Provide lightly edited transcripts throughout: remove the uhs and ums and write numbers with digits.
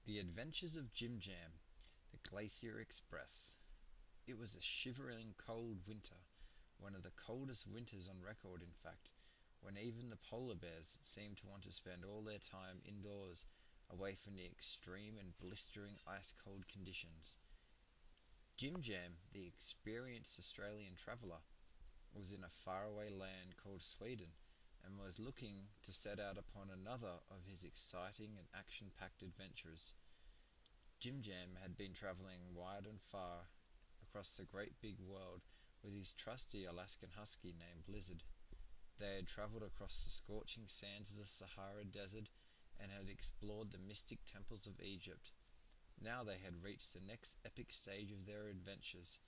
The Adventures of JimJam, the Glacier Express. It was a shivering cold winter, one of the coldest winters on record, in fact, when even the polar bears seemed to want to spend all their time indoors, away from the extreme and blistering ice cold conditions. JimJam, the experienced Australian traveller, was in a faraway land called Sweden and was looking to set out upon another of his exciting and action packed adventures. JimJam had been travelling wide and far across the great big world with his trusty Alaskan husky named Blizzard. They had travelled across the scorching sands of the Sahara Desert and had explored the mystic temples of Egypt. Now they had reached the next epic stage of their adventures,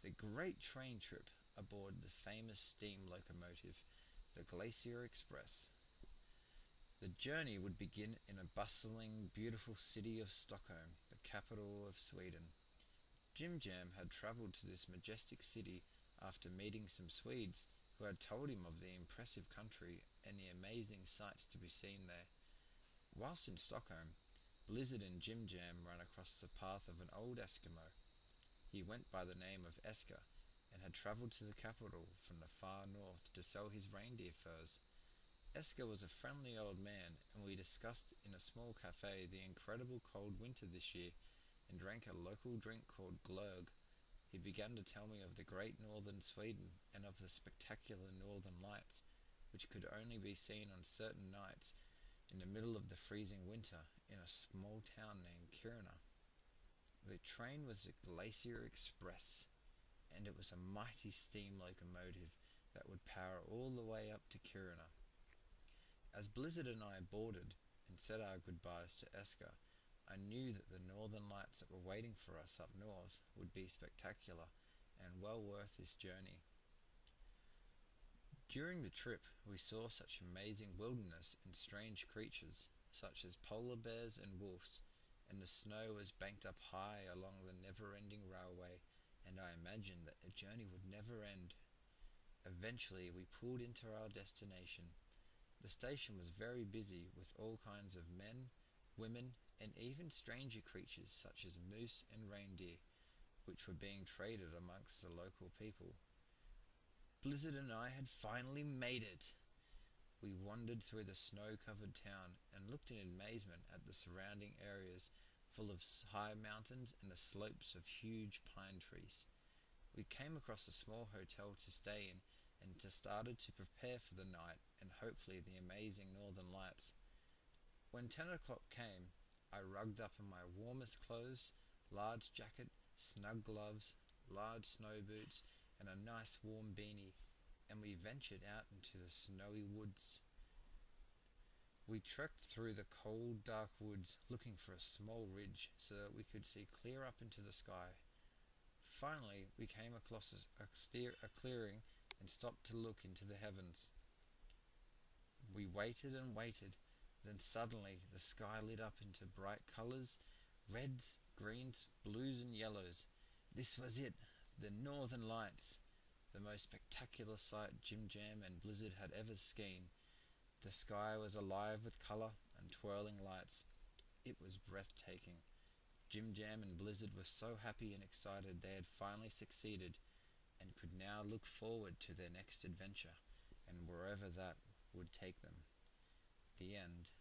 the great train trip aboard the famous steam locomotive, the Glacier Express. The journey would begin in a bustling, beautiful city of Stockholm, the capital of Sweden. JimJam had travelled to this majestic city after meeting some Swedes who had told him of the impressive country and the amazing sights to be seen there. Whilst in Stockholm, Blizzard and JimJam ran across the path of an old Eskimo. He went by the name of Esker and had travelled to the capital from the far north to sell his reindeer furs. Esker was a friendly old man, and we discussed in a small cafe the incredible cold winter this year and drank a local drink called glögg. He began to tell me of the great northern Sweden and of the spectacular northern lights, which could only be seen on certain nights in the middle of the freezing winter in a small town named Kiruna. The train was the Glacier Express, and it was a mighty steam locomotive that would power all the way up to Kiruna. As Blizzard and I boarded and said our goodbyes to Esker, I knew that the northern lights that were waiting for us up north would be spectacular and well worth this journey. During the trip, we saw such amazing wilderness and strange creatures, such as polar bears and wolves, and the snow was banked up high along the never-ending railway, and I imagined that the journey would never end. Eventually, we pulled into our destination. The station was very busy with all kinds of men, women, and even stranger creatures such as moose and reindeer, which were being traded amongst the local people. Blizzard and I had finally made it! We wandered through the snow-covered town and looked in amazement at the surrounding areas full of high mountains and the slopes of huge pine trees. We came across a small hotel to stay in and started to prepare for the night and hopefully the amazing northern lights. When 10 o'clock came, I rugged up in my warmest clothes, large jacket, snug gloves, large snow boots, and a nice warm beanie, and we ventured out into the snowy woods. We trekked through the cold, dark woods looking for a small ridge so that we could see clear up into the sky. Finally, we came across a clearing and stopped to look into the heavens. We waited and waited, then suddenly the sky lit up into bright colours, reds, greens, blues and yellows. This was it, the Northern Lights, the most spectacular sight JimJam and Blizzard had ever seen. The sky was alive with colour and twirling lights. It was breathtaking. JimJam and Blizzard were so happy and excited they had finally succeeded and could now look forward to their next adventure and wherever that would take them. The end.